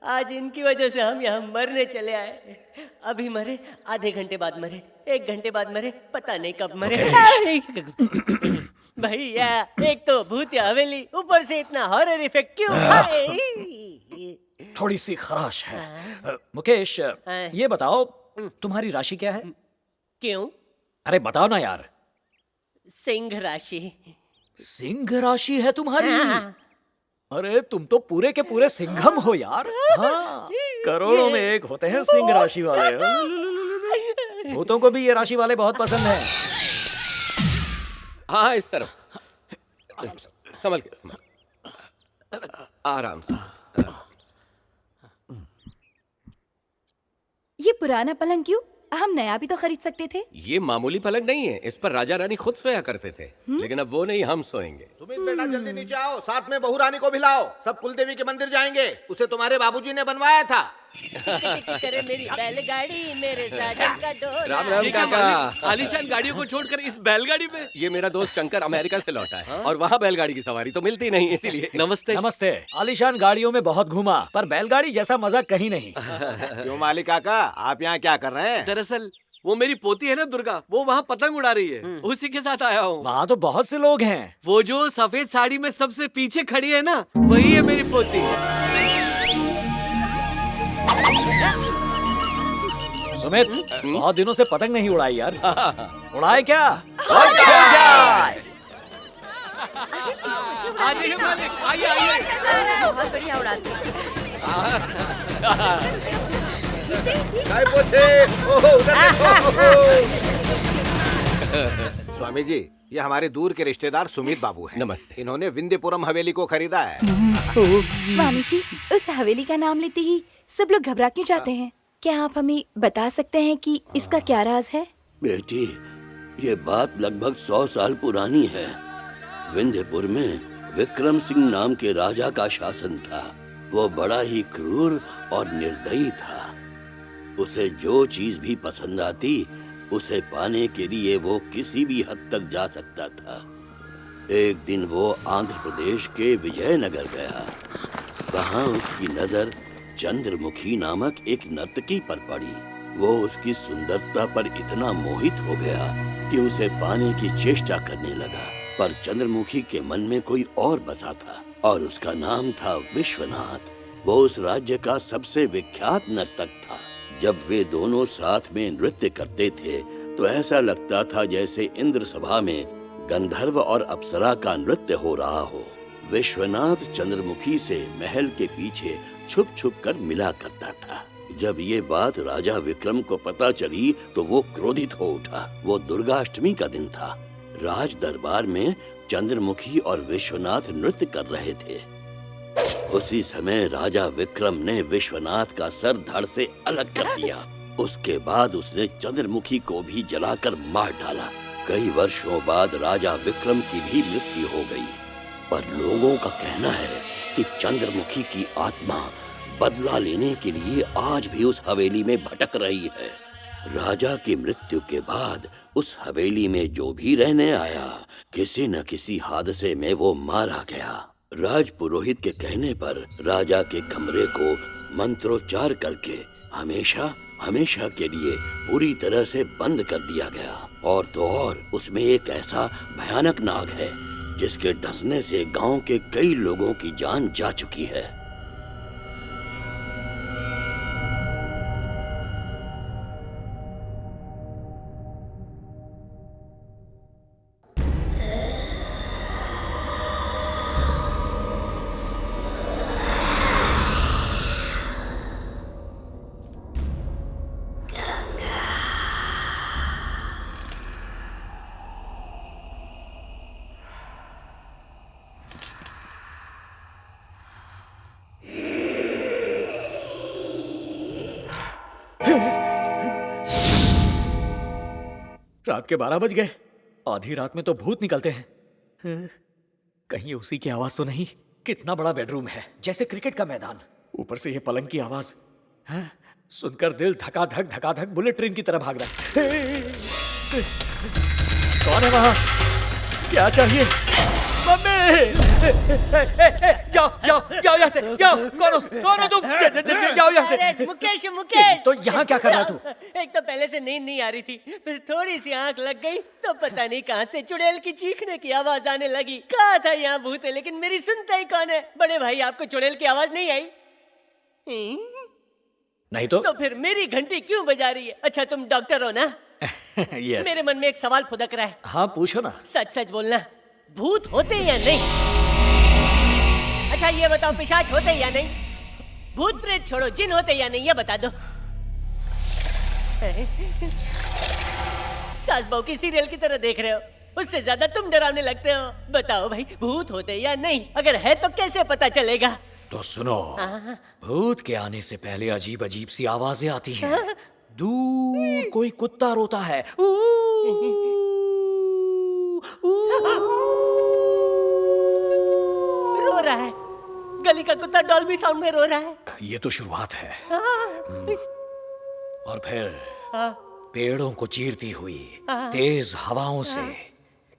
आज इनकी वजह से हम यहाँ मरने चले आए। अभी मरे, आधे घंटे बाद मरे, 1 घंटे बाद मरे, पता नहीं कब मरे। भैया, एक तो भूत या हवेली, ऊपर से इतना हॉरर इफेक्ट क्यों? थोड़ी सी खराश है। मुकेश, ये बताओ तुम्हारी राशि क्या है? क्यों? अरे बताओ ना यार। सिंह राशि। सिंह राशि है तुम्हारी? अरे तुम तो पूरे के पूरे सिंघम हो यार। हाँ, करोड़ों में एक होते हैं सिंह राशि वाले। भूतों को भी ये राशि वाले बहुत पसंद हैं। हाँ, इस तरफ। संभल के, संभल। आराम से। ये पुराना पलंग क्यों? हम नया भी तो खरीद सकते थे। ये मामूली पलंग नहीं है, इस पर राजा रानी खुद सोया करते थे। लेकिन अब वो नहीं, हम सोएंगे। सुमित बेटा, जल्दी नीचे आओ, साथ में बहू रानी को भी लाओ। सब कुलदेवी के मंदिर जाएंगे, उसे तुम्हारे बाबूजी ने बनवाया था। करे मेरी बैलगाड़ी, मेरे साजन का डोला। राम राम काका। आलीशान गाड़ियों को छोड़कर इस बैलगाड़ी में? ये मेरा दोस्त शंकर अमेरिका से लौटा है और वहाँ बैलगाड़ी की सवारी तो मिलती नहीं, इसीलिए। नमस्ते। नमस्ते। आलीशान गाड़ियों में बहुत घूमा, पर बैलगाड़ी जैसा मजा कहीं नहीं। क्यों मालिक काका, आप यहाँ क्या कर रहे हैं? दरअसल वो मेरी पोती है ना दुर्गा, वो वहाँ पतंग उड़ा रही है, उसी के साथ आया हूँ। वहाँ तो बहुत से लोग हैं। वो जो सफेद साड़ी में सबसे पीछे खड़ी है ना, वही है मेरी पोती। सुमित, बहुत दिनों से पतंग नहीं उड़ाई यार। उड़ाए क्या? आ जाइए मालिक, आइए आइए। बहुत बढ़िया उड़ाते हैं। काय पोछे, ओहो, उधर देखो। स्वामी जी, ये हमारे दूर के रिश्तेदार सुमित बाबू हैं। नमस्ते। इन्होंने विंध्यपुरम हवेली को खरीदा है। स्वामी जी, उस हवेली का नाम लेते ही सब लोग घबरा क्यों जाते हैं? क्या आप हमें बता सकते हैं कि इसका क्या राज है? बेटी, ये बात लगभग 100 साल पुरानी है। विंध्यपुर में विक्रम सिंह नाम के राजा का शासन था। वो बड़ा ही क्रूर और निर्दयी था। उसे जो चीज भी पसंद आती, उसे पाने के लिए वो किसी भी हद तक जा सकता था। एक दिन वो आंध्र प्रदेश के विजयनगर गया। वहाँ उसकी नजर चंद्रमुखी नामक एक नर्तकी पर पड़ी। वो उसकी सुंदरता पर इतना मोहित हो गया कि उसे पाने की चेष्टा करने लगा। पर चंद्रमुखी के मन में कोई और बसा था और उसका नाम था विश्वनाथ। वो उस राज्य का सबसे विख्यात नर्तक था। जब वे दोनों साथ में नृत्य करते थे तो ऐसा लगता था जैसे इंद्र सभा में गंधर्व और अप्सरा का नृत्य हो रहा हो। विश्वनाथ चंद्रमुखी से महल के पीछे छुप छुप कर मिला करता था। जब ये बात राजा विक्रम को पता चली तो वो क्रोधित हो उठा। वो दुर्गाष्टमी का दिन था। राज दरबार में चंद्रमुखी और विश्वनाथ नृत्य कर रहे थे। उसी समय राजा विक्रम ने विश्वनाथ का सर धड़ से अलग कर दिया। उसके बाद उसने चंद्रमुखी को भी जलाकर मार डाला। कई वर्षों बाद राजा विक्रम की भी मृत्यु हो गई। पर लोगों का कहना है कि चंद्रमुखी की आत्मा बदला लेने के लिए आज भी उस हवेली में भटक रही है। राजा की मृत्यु के बाद उस हवेली में जो भी रहने आया, किसी न किसी हादसे में वो मारा गया। राज पुरोहित के कहने पर राजा के कमरे को मंत्रोच्चार करके हमेशा हमेशा के लिए पूरी तरह से बंद कर दिया गया। और तो और उसमें एक ऐसा भयानक नाग है जिसके डसने से गांव के कई लोगों की जान जा चुकी है। रात के 12 बज गए। आधी रात में तो भूत निकलते हैं। कहीं उसी की आवाज तो नहीं? कितना बड़ा बेडरूम है, जैसे क्रिकेट का मैदान। ऊपर से ये पलंग की आवाज, सुनकर दिल धका धक बुलेट ट्रेन की तरह भाग रहा है। कौन है वहां? क्या चाहिए? जाओ जाओ जाओ यहाँ से, जाओ। कौन हो तुम? जाओ यहाँ से। अरे मुकेश मुकेश, तो यहाँ क्या कर रहा तू? एक तो पहले से नींद नहीं आ रही थी, फिर थोड़ी सी आंख लग गई तो पता नहीं कहाँ से चुड़ैल की चीखने की आवाज आने लगी। कहा था यहाँ भूत है, लेकिन मेरी सुनता ही कौन है? बड़े भाई, आपको चुड़ैल की आवाज नहीं आई? नहीं तो? तो फिर मेरी घंटी क्यों बजा रही है? अच्छा तुम डॉक्टर हो ना? यस। मेरे मन में एक सवाल फुदक रहा है, हाँ पूछो ना। सच सच बोलना, भूत होते या नहीं? अच्छा ये बताओ, पिशाच होते या नहीं? भूत प्रेत छोड़ो, जिन होते या नहीं, ये बता दो। सास बहू की सीरियल की तरह देख रहे हो, उससे ज्यादा तुम डरावने लगते हो। बताओ भाई, भूत होते या नहीं? अगर है तो कैसे पता चलेगा? तो सुनो, भूत के आने से पहले अजीब अजीब सी आवाजें आती हैं। दूर कोई कुत्ता रोता है, रो रहा है, गली का कुत्ता डॉल्बी साउंड में रो रहा है। ये तो शुरुआत है। और फिर हाँ, पेड़ों को चीरती हुई तेज हवाओं से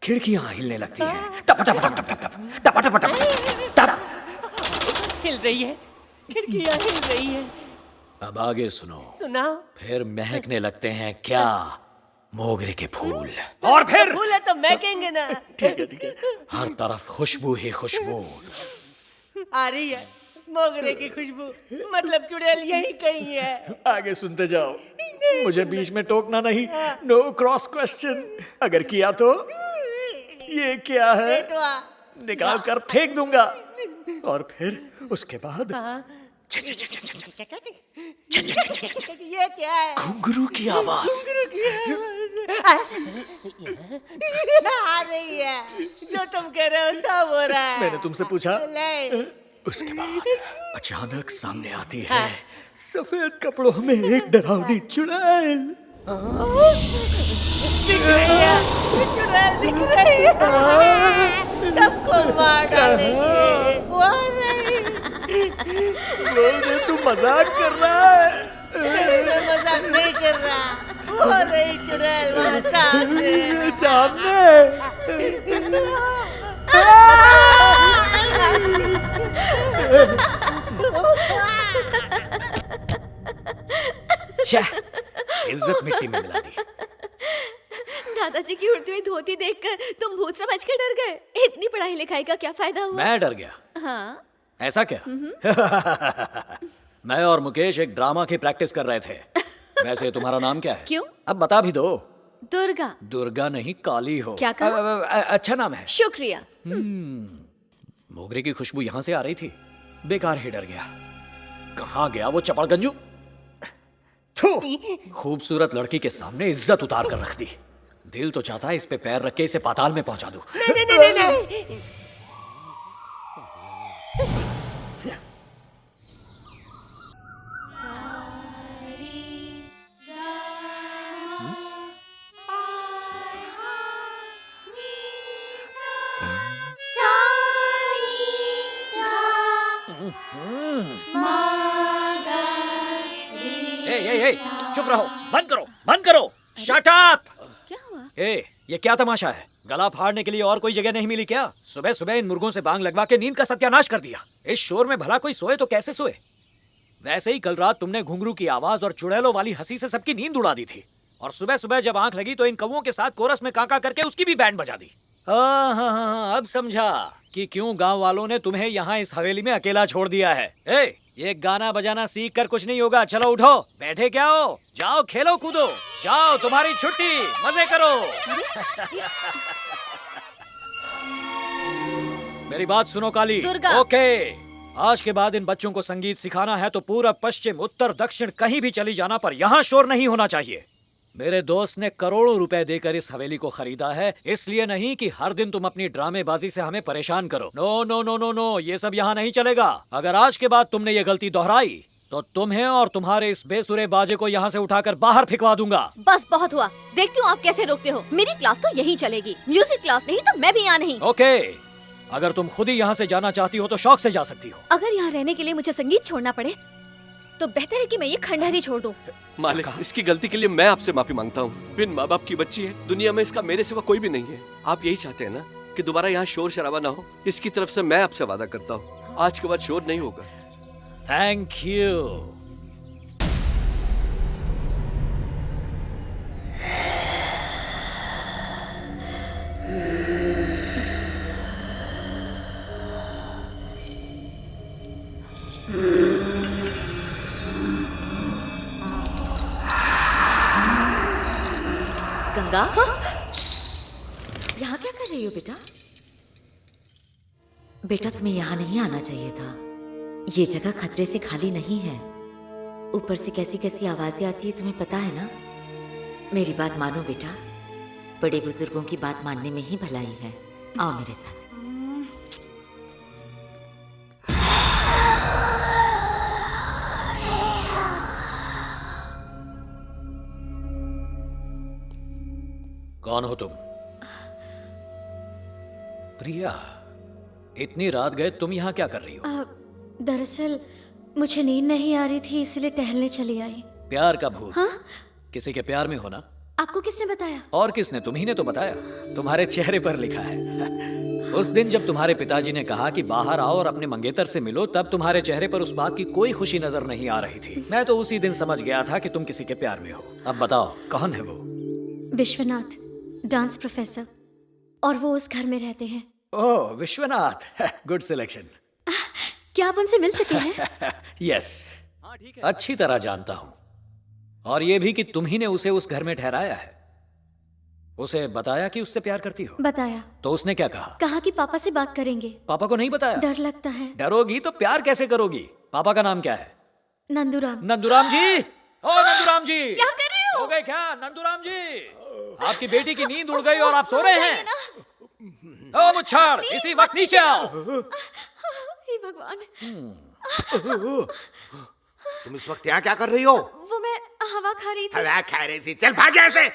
खिड़कियां हिलने लगती हैं। टप टप टप टप टप टप टप टप टप। हिल रही है, खिड़कियां हिल रही है। अब आगे सुनो। सुनाओ। फिर महकने लगते हैं क्या? मोगरे के फूल। और फिर फूल है तो महकेंगे ना। ठीक है, हर तरफ खुशबू ही खुशबू। आ रही है मोगरे की खुशबू, मतलब चुड़ैल यही कहीं है। आगे सुनते जाओ, मुझे बीच में टोकना नहीं। No cross question. अगर किया तो ये क्या है? बेटवा, निकाल कर फेंक दूंगा। और फिर उसके बाद ये क्या है? घुंघरू की आवाज। आ रही है, जो तुम कह रहे हो सब हो रहा है। मैंने तुमसे पूछा। नहीं। उसके बाद अचानक सामने आती है सफेद कपड़ों में एक डरावनी चुड़ैल। दिख रही है, चुड़ैल दिख रही है, सबको मार डालेंगे। वो आ रही है। तू मजाक कर रहा है? मैं मजाक नहीं कर रहा, हो रही चुड़ैल वहाँ सामने। इज्जत मिट्टी में मिला दी। दादाजी की उड़ती हुई धोती देखकर तुम भूत समझ के डर गए। इतनी पढ़ाई लिखाई का क्या फायदा हुआ? मैं डर गया? हाँ। ऐसा क्या? मैं और मुकेश एक ड्रामा की प्रैक्टिस कर रहे थे। वैसे तुम्हारा नाम क्या है? क्यों? अब बता भी दो। दुर्गा। दुर्गा नहीं, काली हो। क्या कहा? अच्छा नाम है। शुक्रिया। मोगरे की खुशबू यहाँ से आ रही थी, बेकार ही डर गया। कहाँ गया वो चपड़गंजू? खूबसूरत लड़की के सामने इज्जत उतार कर रख दी। दिल तो चाहता है इस पे पैर रख के इसे पाताल में पहुंचा दूं। नहीं। ए, चुप रहो, बंद करो, शट अप। क्या हुआ? ये क्या तमाशा है? गला फाड़ने के लिए और कोई जगह नहीं मिली क्या? सुबह सुबह इन मुर्गों से बांग लगवा के नींद का सत्यानाश कर दिया। इस शोर में भला कोई सोए तो कैसे सोए? वैसे ही कल रात तुमने घुंघरू की आवाज और चुड़ैलों वाली हंसी से सबकी नींद उड़ा दी थी, और सुबह सुबह जब आंख लगी तो इन कौवों के साथ कोरस में काका करके उसकी भी बैंड बजा दी। हाँ, अब समझा कि क्यों गांव वालों ने तुम्हें यहाँ इस हवेली में अकेला छोड़ दिया है। ये गाना बजाना सीख कर कुछ नहीं होगा। चलो उठो, बैठे क्या हो? जाओ खेलो कूदो, जाओ तुम्हारी छुट्टी, मजे करो। मेरी बात सुनो काली। दुर्गा। ओके, आज के बाद इन बच्चों को संगीत सिखाना है तो पूरब पश्चिम उत्तर दक्षिण कहीं भी चली जाना, पर यहाँ शोर नहीं होना चाहिए। मेरे दोस्त ने करोड़ों रुपए देकर इस हवेली को खरीदा है, इसलिए नहीं कि हर दिन तुम अपनी ड्रामेबाजी से हमें परेशान करो। No no no no no, ये सब यहाँ नहीं चलेगा। अगर आज के बाद तुमने ये गलती दोहराई तो तुम्हें और तुम्हारे इस बेसुरे बाजे को यहाँ से उठाकर बाहर फिकवा दूंगा। बस बहुत हुआ, देखती हूँ आप कैसे रोकते हो। मेरी क्लास तो यहीं चलेगी, म्यूजिक क्लास नहीं तो मैं भी यहाँ नहीं। ओके, अगर तुम खुद ही यहाँ से जाना चाहती हो तो शौक से जा सकती हो। अगर यहाँ रहने के लिए मुझे संगीत छोड़ना पड़े तो बेहतर है कि मैं ये खंडहर ही छोड़ दूं। मालिक, इसकी गलती के लिए मैं आपसे माफी मांगता हूँ। बिन माँ बाप की बच्ची है, दुनिया में इसका मेरे सिवा कोई भी नहीं है। आप यही चाहते हैं ना कि दोबारा यहाँ शोर शराबा ना हो, इसकी तरफ से मैं आपसे वादा करता हूँ आज के बाद शोर नहीं होगा। Thank you. गंगा, यहाँ क्या कर रही हो बेटा? बेटा तुम्हें यहाँ नहीं आना चाहिए था। ये जगह खतरे से खाली नहीं है। ऊपर से कैसी कैसी आवाजें आती है तुम्हें पता है ना? मेरी बात मानो बेटा, बड़े बुजुर्गों की बात मानने में ही भलाई है। आओ मेरे साथ। कौन हो तुम? प्रिया, इतनी रात गए तुम यहाँ क्या कर रही हो? दरअसल मुझे नींद नहीं आ रही थी, इसलिए टहलने चली आई। प्यार का भूत? हाँ? किसी के प्यार में हो ना? आपको किसने बताया? और किसने? तुम्ही ने तो बताया, तुम्हारे चेहरे पर लिखा है। उस दिन जब तुम्हारे पिताजी ने कहा कि बाहर आओ और अपने मंगेतर से मिलो, तब तुम्हारे चेहरे पर उस बात की कोई खुशी नजर नहीं आ रही थी। मैं तो उसी दिन समझ गया था कि तुम किसी के प्यार में हो। अब बताओ कौन है वो? विश्वनाथ, डांस प्रोफेसर, और वो उस घर में रहते हैं। ओह विश्वनाथ, गुड सिलेक्शन। क्या आप उनसे मिल चुके हैं? यस, अच्छी तरह जानता हूं। और ये भी कि तुम ही ने उसे उस घर में ठहराया है। उसे बताया कि उससे प्यार करती हो? बताया। तो उसने क्या कहा? कहा कि पापा से बात करेंगे। पापा को नहीं बताया? डर लगता है। डरोगी तो प्यार कैसे करोगी? पापा का नाम क्या है? नंदूराम। नंदूराम जी, ओ नंदूराम जी, क्या कर रहे हो? सो गए क्या नंदूराम जी? आपकी बेटी की नींद उड़ गई और आप सो रहे हैं। ओ मुच्छर, इसी वक्त नीचे आओ। हे भगवान। तुम इस वक्त यहाँ क्या कर रही हो? वो मैं हवा खा रही थी। हवा खा रही थी? चल भाग यहाँ से।